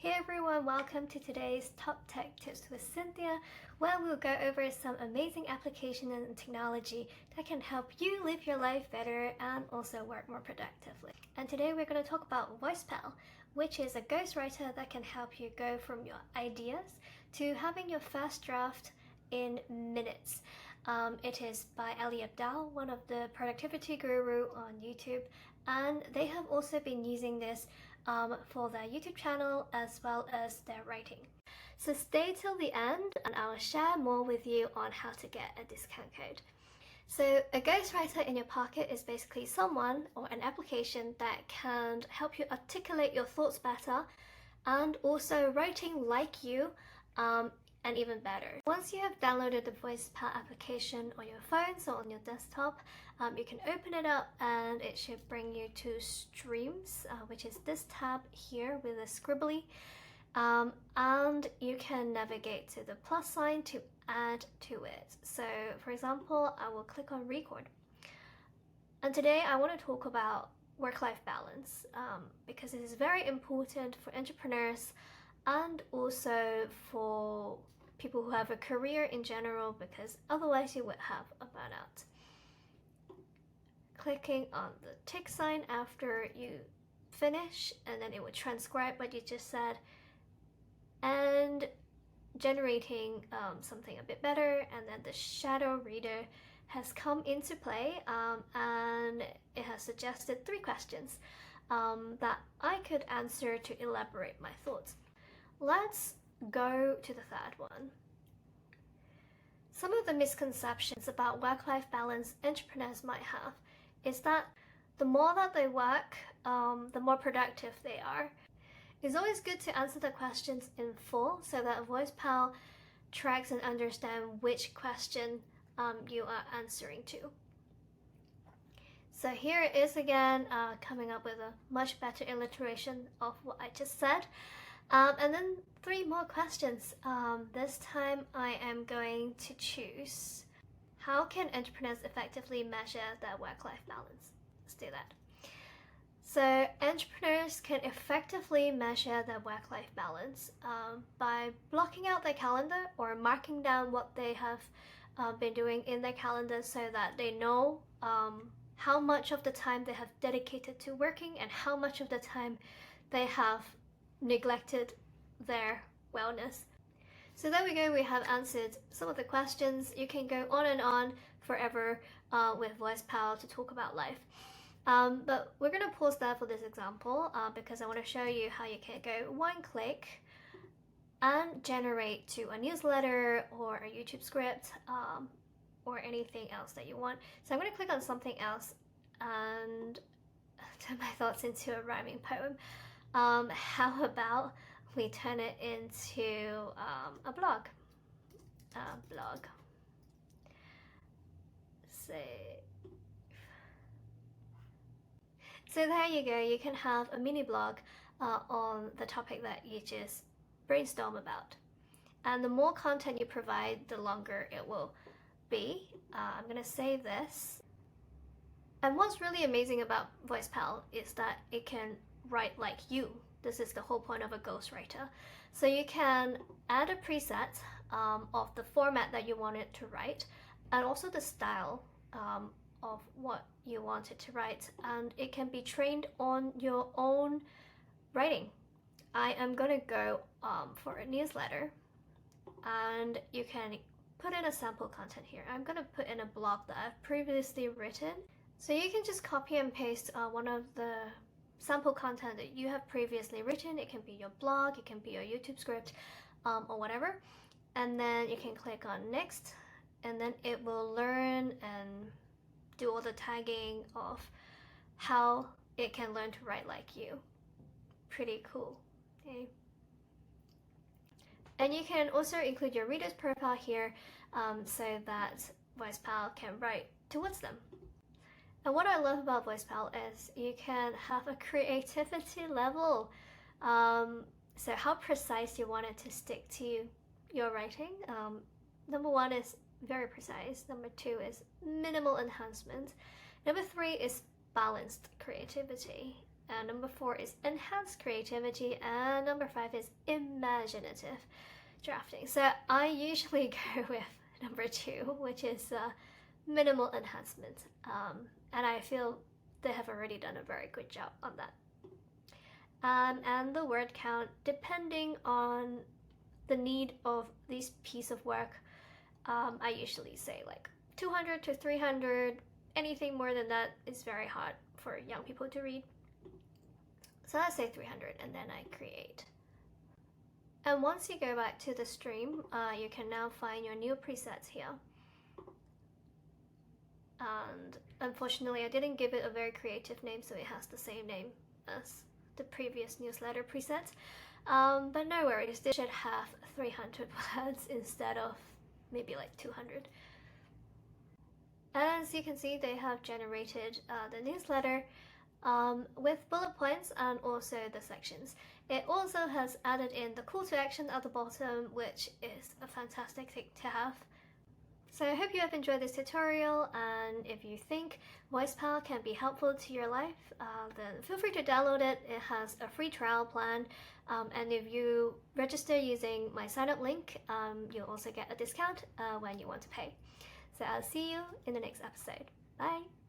Hey everyone, welcome to today's Top Tech Tips with Cynthia, where we'll go over some amazing application and technology that can help you live your life better and also work more productively. And today we're going to talk about VoicePal, which is a ghostwriter that can help you go from your ideas to having your first draft in minutes. It is by Ali Abdaal, one of the productivity guru on YouTube, and they have also been using this for their YouTube channel as well as their writing. So stay till the end and I'll share more with you on how to get a discount code. So a ghostwriter in your pocket is basically someone or an application that can help you articulate your thoughts better and also writing like you and even better. Once you have downloaded the VoicePal application on your phones or on your desktop, you can open it up and it should bring you to Streams, which is this tab here with a scribbly, and you can navigate to the plus sign to add to it. So for example, I will click on record. And today I want to talk about work-life balance because it is very important for entrepreneurs and also for people who have a career in general, because otherwise you would have a burnout. Clicking on the tick sign after you finish, and then it would transcribe what you just said and generating something a bit better. And then the shadow reader has come into play and it has suggested 3 questions that I could answer to elaborate my thoughts. Let's go to the third one. Some of the misconceptions about work-life balance entrepreneurs might have is that the more that they work, the more productive they are. It's always good to answer the questions in full so that VoicePal tracks and understands which question you are answering to. So here it is again, coming up with a much better illustration of what I just said. And then 3 more questions. This time I am going to choose, how can entrepreneurs effectively measure their work-life balance? Let's do that. So entrepreneurs can effectively measure their work-life balance by blocking out their calendar or marking down what they have been doing in their calendar so that they know how much of the time they have dedicated to working and how much of the time they have neglected their wellness. So there we go, we have answered some of the questions. You can go on and on forever with VoicePal to talk about life. But we're going to pause there for this example because I want to show you how you can go 1 click and generate to a newsletter or a YouTube script or anything else that you want. So I'm going to click on something else and turn my thoughts into a rhyming poem. How about we turn it into a blog? So there you go, you can have a mini blog on the topic that you just brainstorm about. And the more content you provide, the longer it will be. I'm going to save this. And what's really amazing about VoicePal is that it can write like you. This is the whole point of a ghostwriter. So you can add a preset of the format that you want it to write and also the style of what you want it to write, and it can be trained on your own writing. I am going to go for a newsletter, and you can put in a sample content here. I'm going to put in a blog that I've previously written. So you can just copy and paste one of the sample content that you have previously written. It can be your blog, it can be your YouTube script, or whatever. And then you can click on next, and then it will learn and do all the tagging of how it can learn to write like you. Pretty cool. Okay. And you can also include your reader's profile here so that VoicePal can write towards them. And what I love about VoicePal is you can have a creativity level. So how precise you want it to stick to your writing. Number 1 is very precise. Number 2 is minimal enhancement. Number 3 is balanced creativity. and number 4 is enhanced creativity, and number 5 is imaginative drafting. So I usually go with number 2, which is minimal enhancement, and I feel they have already done a very good job on that. And the word count, depending on the need of this piece of work, I usually say like 200 to 300. Anything more than that is very hard for young people to read. So I say 300, and then I create. And once you go back to the stream, you can now find your new presets here. And unfortunately, I didn't give it a very creative name, so it has the same name as the previous newsletter presets. But no worries, this should have 300 words instead of maybe like 200. As you can see, they have generated the newsletter with bullet points and also the sections. It also has added in the call to action at the bottom, which is a fantastic thing to have. So I hope you have enjoyed this tutorial, and if you think VoicePal can be helpful to your life, then feel free to download it. It has a free trial plan, and if you register using my sign up link, you'll also get a discount when you want to pay. So I'll see you in the next episode. Bye!